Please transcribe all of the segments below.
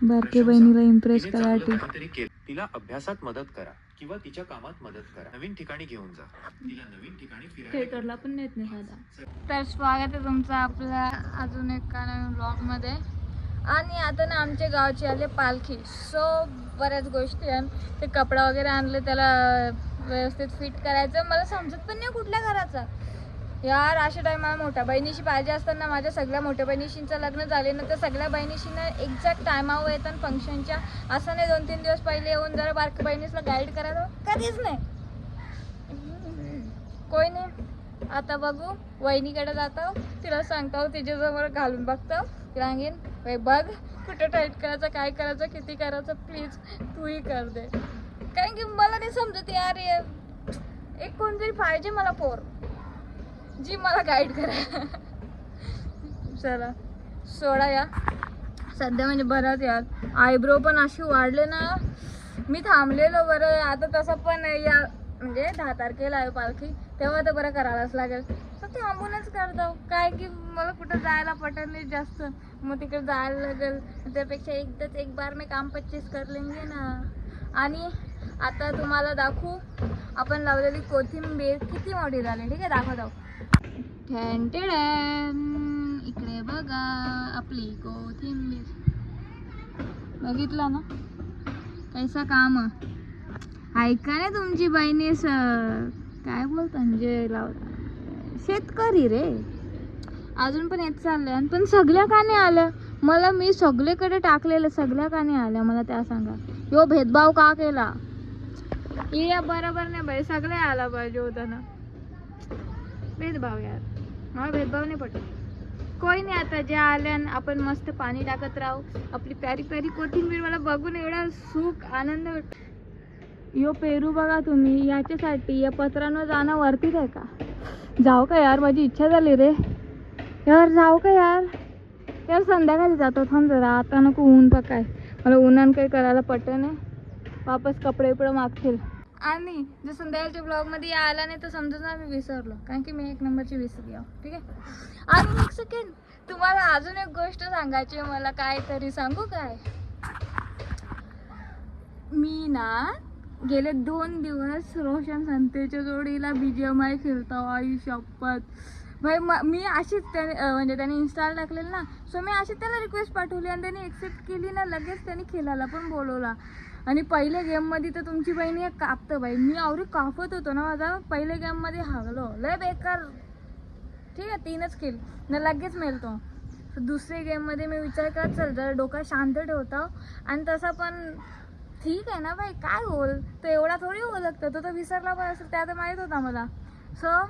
बारके बहिणीला इम्प्रेस करायसाठी तिला अभ्यासात मदत करा किंवा तिच्या कामात मदत करा. नवीन ठिकाणी घेऊन जा. तिला नवीन ठिकाणी थिएटरला पण नेत नाही साधा. तर स्वागत आहे तुमचं आपल्या अजून एका नवीन ब्लॉगमध्ये. आणि आता ना आमच्या गावची आली पालखी. सो बऱ्याच गोष्टी आहेत. ते कपडा वगैरे आणले, त्याला व्यवस्थित फिट करायचं. मला समजत पण नाही कुठल्या घराचा यार. अशा टायमाला मोठ्या बहिणीशी पाहिजे असताना माझ्या सगळ्या मोठ्या बहिणीशींचं लग्न झाले ना, तर सगळ्या बहिणीशींना एक्झॅक्ट टायमावर येतात फंक्शनच्या. असं नाही 2-3 दिवस पहिले येऊन जरा बारक्या बहिणीसला गाईड करायला. कधीच नाही, कोई नाही. आता बघू, वहिनीकडे जातो, तिला सांगतो, तिच्याजवळ घालून बघतो, तिला सांगेन बाई बघ कुठं टाईट करायचं, काय करायचं, किती करायचं, प्लीज तूही कर दे. कारण की मला नाही समजत यार. एक कोणतरी पाहिजे मला पोर जी मला गाईड करा. चला सोडा या सध्या म्हणजे बरंच यार. आयब्रो पण अशी वाढले ना, मी थांबलेलो बरं. आता तसं पण या म्हणजे 10 तारखेला आहे पालखी, तेव्हा तर बरं करायलाच लागेल. तर थांबूनच करतो काय की मला कुठं जायला पटत नाही जास्त, मग तिकडे जायला लागेल. त्यापेक्षा एकदाच एक बार मी काम 25 कर लेंगे ना. आणि आता तुम्हाला दाखवू आपण लावलेली कोथिंबीर किती मोठी झाली. ठीक आहे, दाखवतो. इकडे बघा आपली कोथिंबीर. बघितलं ना कैसा काम ऐका ना तुमची बहिणीस काय बोलता म्हणजे शेतकरी रे. अजून पण येत चाललंय, पण सगळ्या का नाही आल्या मला. मी सगळीकडे टाकलेलं, सगळ्या का नाही आल्या मला त्या सांगा. यो भेदभाव का केला या बरोबर नाही बाई. सगळे आला पाहिजे होता ना. भेदभाव यार, मला भेदभाव नाही पटत. कोई नाही, आता ज्या आल्या आपण मस्त पाणी टाकत राहू. आपली प्यारी प्यारी कोथिंबीर मला बघून एवढा सुख आनंद वाटतो. यो पेरू बघा तुम्ही, याच्यासाठी या पत्रांवर जाणं वरतीच आहे का? जाऊ का यार, माझी इच्छा झाली रे यार. जाऊ का यार. यार संध्याकाळी जातो, थांब जरा. आता नको, ऊन पकाय. मला उन्हान काही करायला पटत नाही. वापस कपडे मागतील. आणि जर संध्याकाळच्या ब्लॉगमध्ये आला नाही तर समजा ना मी विसरलो, कारण की मी 1 नंबरची विसरली आहो. ठीक आहे. आणि एक सेकंड, तुम्हाला अजून एक गोष्ट सांगायची मला. काय तरी सांगू काय, मी ना गेले 2 दिवस रोशन संतेच्या जोडीला BGMI खेळतो. आई शपथ भाई. मी अशीच म्हणजे त्याने इन्स्टाला टाकलेलं ना, सो मी अशी त्याला रिक्वेस्ट पाठवली आणि त्याने एक्सेप्ट केली ना. लगेच त्याने खेळायला पण बोलवला. आणि पहिल्या गेममध्ये तर तुमची बहिणी एक कापतं बाई. मी आवरी कापत होतो ना माझा. पहिल्या गेममध्ये हागलो लय बेकार. ठीक आहे, 3च खेळ ना, लगेच मेलतो. दुसऱ्या गेममध्ये मी विचार करत चल जरा डोका शांत ठेवतो. आणि तसा पण ठीक आहे ना बाई, काय बोल तो एवढा थोडी ओळखतो. तो तर विसरला पण असेल, त्या तर माहीत होता मला. सो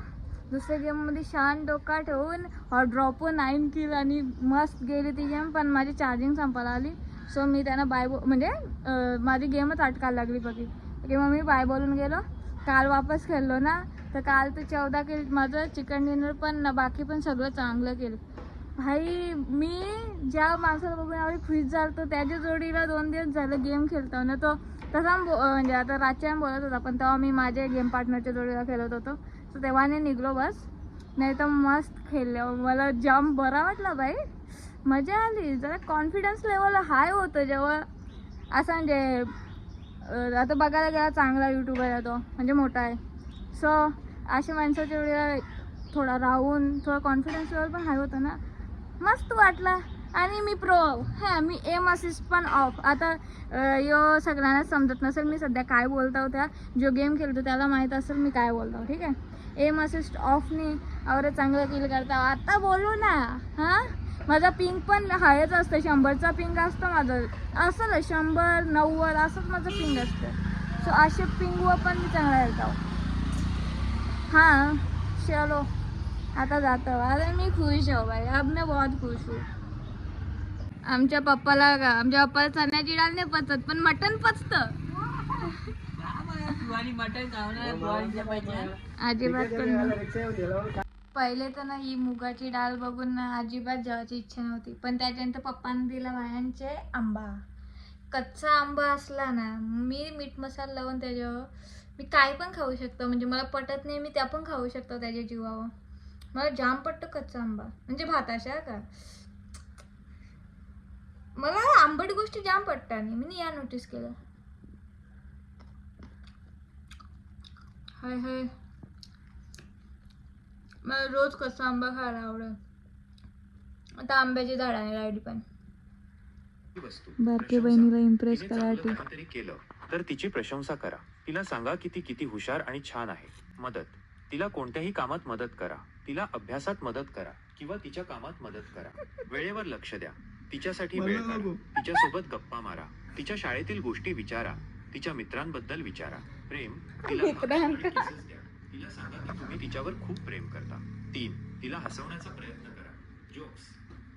दुसऱ्या गेममध्ये शांत डोका ठेवून ड्रॉप 9 किल आणि मस्त गेली ती गेम. पण माझी चार्जिंग संपायला आली. सो मी त्यांना बाय म्हणजे माझी गेमच अटकायला लागली बघी. की मग मी बाय बोलून गेलो. काल वापस खेळलो ना, तर काल तर 14 केलं माझं चिकन डिनर पण ना, बाकी पण सगळं चांगलं केलं भाई. मी ज्या माणसाला बघून एवढी खुश झालो, त्याच्या जोडीला 2 दिवस झालं गेम खेळतो ना. तो तसा म्हणजे आता रातच्या बोलत होता, पण तेव्हा मी माझ्या गेम पार्टनरच्या जोडीला खेळत होतो. तर तेव्हा नाही निघलो बस. नाही तर मस्त खेळलं. मला जाम बरा वाटला बाई, मजा आली. जरा कॉन्फिडन्स लेवल हाय होतं जेव्हा असं म्हणजे आता बघायला गेला चांगला यूट्यूबर आहे तो, म्हणजे मोठा आहे. सो अशा माणसाच्या वेळेला थोडा राहून थोडा कॉन्फिडन्स लेवल पण हाय होतं ना. मस्त वाटला. आणि मी प्रो हां, मी एम असिस्ट पण ऑफ. आता यो सगळ्यांनाच समजत नसेल मी सध्या काय बोलता होत्या. जो गेम खेळतो त्याला माहीत असेल मी काय बोलतो. ठीक आहे, एम असिस्ट ऑफनी और चांगलं किल करता. आता बोलू ना. हां, माझा पिंक पण हायच असतं. 100चा पिंक असतो माझं. असं 100, 90 असंच माझं पिंक असतं. सो असे पिंकवर पण मी चांगला खेळतो. हां चलो आता जातो. अरे मी खुश हो भाई, अब मैं बहुत खुश हूँ. आमच्या पप्पाला चण्याची डाळ नाही पचत, पण मटण पचतं. अजिबात पण पहिले तर ना ही मुगाची डाळ बघून ना अजिबात जेवायची इच्छा नव्हती. पण त्याच्यानंतर पप्पाने दिला भायांचे आंबा. कच्चा आंबा असला ना, मी मीठ मसाला लावून त्याच्यावर मी काय पण खाऊ शकतो. म्हणजे मला पटत नाही, मी त्या पण खाऊ शकतो त्याच्या जीवावर. मला जाम पटतो कच्चा आंबा, म्हणजे भाताशा का. मला आंबट गोष्टी जाम पडतात आणि मी या नोटीस केलं. हाय हाय, मला रोज कसा आंबा खायला आवडेल. आता आंब्याची झाड आहे राहिली पण. वस्तू बारके प्रशंसा. बहिणीला इम्प्रेस तिने करायला चांगलं काहीतरी केलं तर तिची प्रशंसा करा. तिला सांगा की ती किती हुशार आणि छान आहे. मदत. तिला कोणत्याही कामात मदत करा. तिला अभ्यासात मदत करा किंवा तिच्या कामात मदत करा. वेळेवर लक्ष द्या. तिच्यासाठी वेळ काढा. तिच्यासोबत गप्पा मारा. तिच्या शाळेतील गोष्टी विचारा. तिच्या मित्रांबद्दल विचारा. प्रेम. तिला hugs आणि kisses द्या. तिला सांगा की तुम्ही तिच्यावर खूप प्रेम करता. 3. तिला हसवण्याचा प्रयत्न करा. जोक्स.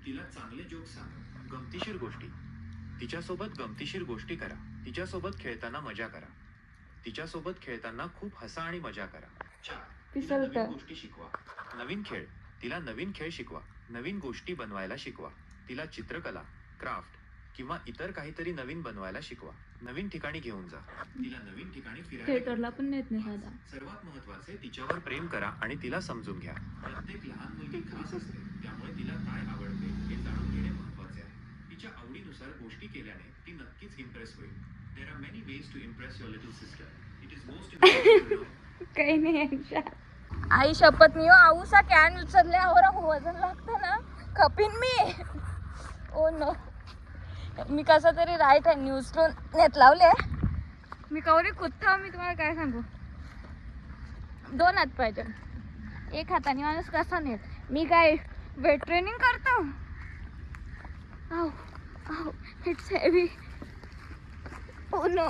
तिला चांगले जोक्स सांगा. गमतीशीर गोष्टी. तिच्यासोबत गमतीशीर गोष्टी करा. तिच्यासोबत खेळताना मजा करा. तिच्यासोबत खेळताना खूप हसा आणि मजा करा. 4. तिला नवीन गोष्टी शिकवा. नवीन खेळ. तिला नवीन खेळ शिकवा. नवीन गोष्टी बनवायला शिकवा. तिला चित्रकला, क्राफ्ट किंवा इतर काहीतरी नवीन बनवायला शिकवा. नवीन ठिकाणी घेऊन जा. तिला नवीन ठिकाणी फिरायला थिएटरला पण नेत नाही साधा. सर्वात महत्त्वाचे तिच्यावर प्रेम करा आणि तिला समजून घ्या. प्रत्येक लहान मुलगी खास असते, त्यामुळे तिला काय आवडते हे जाणून घेणे महत्त्वाचे आहे. तिच्या आवडीनुसार गोष्टी केल्याने ती नक्कीच इम्प्रेस होईल. There are many ways to impress your little sister. It is most important to know. काही नाही. आई शपथ मी आऊसा कॅन उचलल्यावर वजन लागतं ना खपीन मी. Oh no. मी कसा तरी राईट हँड उचलून नेत लावले. मी कवरी कुत्ता. मी तुम्हाला काय सांगू, 2 हात पाहिजे. एक हाताने माणूस कसा नेत. मी काय वेट ट्रेनिंग करतो. आव आव इट्स हेवी. Oh no.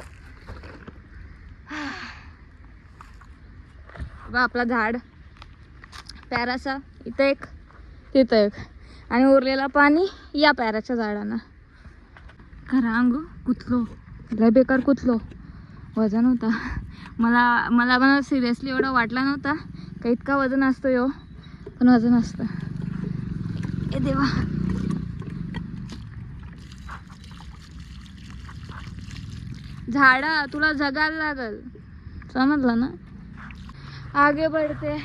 आपला झाड पॅराचा इथं एक तिथं एक आणि उरलेला पाणी या पॅराच्या झाडांना. खरं अंगू कुतलो लय बेकार कुतलो. वजन होता. मला सिरियसली एवढं वाटला नव्हता का इतका वजन असतो यो, पण वजन असतं. ए देवा. झाडा तुला जगायला लागल, समजलं ना. आगे बढ़ते.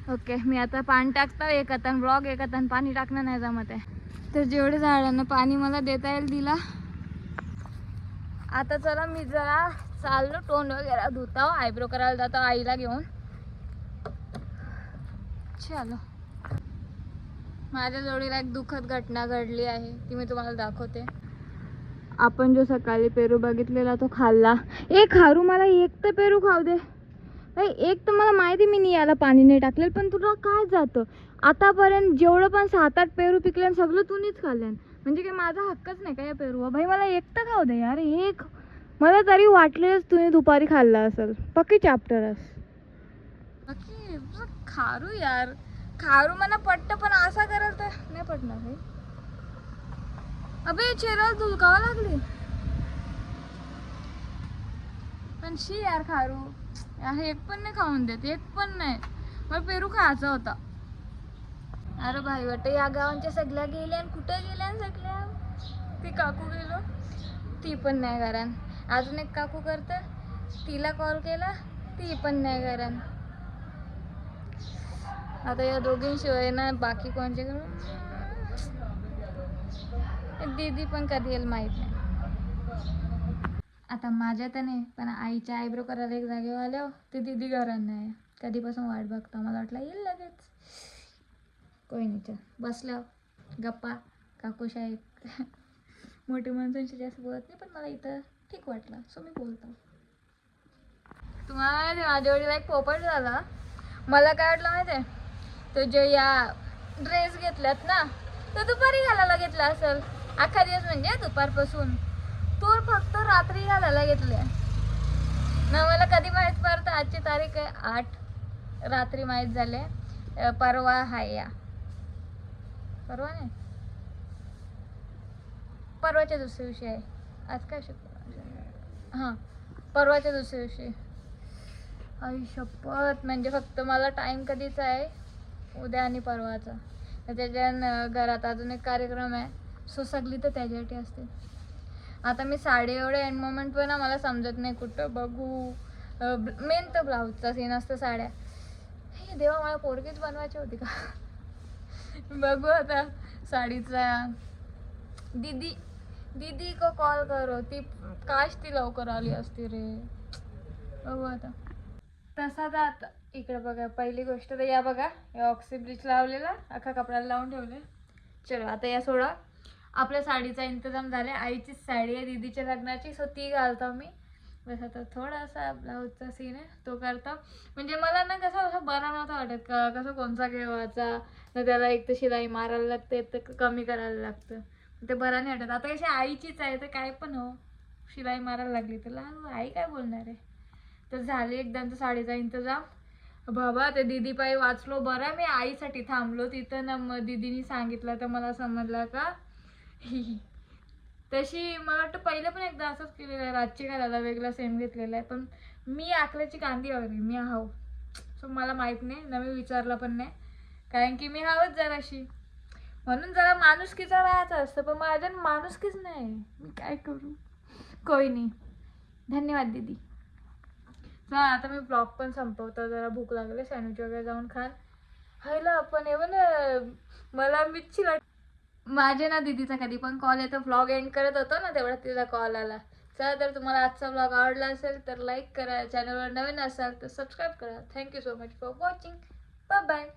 ओके मी आता पाणी टाकतो. एक हातान ब्लॉग, एक हातान पाणी टाकणं नाही जमत आहे. तर जेवढे झाडांना पाणी मला देता येईल दिला. आता चला मी जरा चाललो तोंड वगैरे धुताव, आयब्रो करायला जातो आईला घेऊन. चलो. माझ्या जोडीला एक दुःखद घटना घडली आहे, ती मी तुम्हाला दाखवते. आपण जो सकाळी पेरू बघितलेला तो खाल्ला. खारू मला एक तर पेरू खाऊ दे. एक तर मला माहिती मी नाही याला पाणी नाही टाकलेलं, पण तुला काय जातं. आतापर्यंत जेवढं पण 7-8 पेरू पिकले सगळं तूनीच खाल्ल्यान, म्हणजे काय माझा हक्कच नाही का या पेरू. भाई मला एक तर खाऊ दे यार. एक मला तरी वाटलेच तुम्ही दुपारी खाल्ला असेल. पक्की चॅप्टरस पक्की खारू यार. खारू मला पटतं, पण असा कराल तर नाही पटणार भाई. अबे चेहऱ्याला धुलकावं लागली. पण शी यार खारू यार, एक पण नाही खाऊन देत. एक पण नाही. मला पेरू खायचा होता. अरे भाई वाटतं या गावांच्या सगळ्या गेल्या. कुठं गेल्या सगळ्या. ती काकू गेलो ती पण नाही घरान. अजून एक काकू करतं, तिला कॉल केला ती पण नाही घरान. आता या दोघींशिवाय ना बाकी कोणच्याकडून दीदी पण कधी येईल माहित नाही. आता माझ्या तर नाही, पण आईच्या आयब्रो करायला एक जागेवर आल्या ते दीदी घरात नाही. कधीपासून वाट बघता. मला वाटलं येईल लगेच. कोई नाही. चल बसल्या गप्पा काकूशा आहेत. मोठ्या माणसांशी जास्त बोलत नाही, पण मला इथं ठीक वाटलं सो मी बोलतो. तुम्हाला माझ्या वडीला एक पोपट झाला. मला काय वाटलं माहिती आहे, तो जे या ड्रेस घेतल्यात ना तो दुपारी घालायला घेतला असेल. अख्खा दिवस म्हणजे दुपारपासून तो फक्त रात्री घालायला घेतले ना. मला कधी माहीत पडतं, आजची तारीख आहे 8 रात्री माहीत झाले. परवा हाय या परवा नाही परवाच्या दुसऱ्या दिवशी आहे. आज काय शुक्रवार. हां परवाच्या दुसऱ्या दिवशी. आई शपथ. म्हणजे फक्त मला टाईम कधीचा आहे, उद्या आणि परवाचा. त्याच्या घरात अजून एक कार्यक्रम आहे, सो सगळी तर त्याच्यासाठी असते. आता मी साडी एवढे एंड मोमेंट पण ना मला समजत नाही कुठं बघू. मेन तर ब्लाऊजचा सीन असतं साड्या. हे देवा मला पोरगीच बनवायची होती का. बघू आता साडीचा. दीदी दीदी को कॉल करो, ती काश ती लवकर आली असती रे. बघू आता. तसा तर आता इकडे बघा पहिली गोष्ट तर या बघा या ऑक्सी ब्लीच लावलेला अख्खा कपड्याला लावून ठेवले. चलो आता या सोडा. आपल्या साडीचा इंतजाम झाला. आईचीच साडी आहे दीदीच्या लग्नाची, सो ती घालतो मी. बस आता थोडासा ब्लाऊजचा सीन आहे तो करतो. म्हणजे मला ना कसं बरा नव्हता वाटत का कसं कोणचा घेवायचा ना, त्याला एक तर शिलाई मारायला लागते एक तर कमी करायला लागतं, ते बरं नाही वाटत. आता कशी आईचीच आहे तर काय पण हो शिलाई मारायला लागली तर आई काय बोलणार आहे. तर झाली एकदाचा साडीचा इंतजाम. बाबा ते दीदी पायी वाचलो बरं मी आईसाठी थांबलो तिथं ना. मग दीदीनी सांगितलं तर मला समजलं का तशी मला वाटतं पहिलं पण एकदा असंच केलेलं आहे. रातची काय दादा वेगळा सेम घेतलेला आहे पण मी आकल्याची कांदी वगैरे मी हाव. सो मला माहीत नाही ना, मी विचारलं पण नाही कारण की मी हावच जराशी, म्हणून जरा माणुसकीचा राहायचं असतं पण माझ्या माणुसकीच नाही. मी काय करू. कोई नाही. धन्यवाद दीदी. चला आता मी ब्लॉग पण संपवतो. जरा भूक लागले सँडविच वगैरे जाऊन खान. हायला पण एवढं ना मला मिरची माझे ना दीदीचा कधी पण कॉल येतो. ब्लॉग एंड करत होतो ना तेवढा तिला कॉल आला. चला तर तुम्हाला आजचा ब्लॉग आवडला असेल तर लाईक करा. चॅनलवर नवीन असाल तर सबस्क्राईब करा. Thank you so much for watching. Bye bye.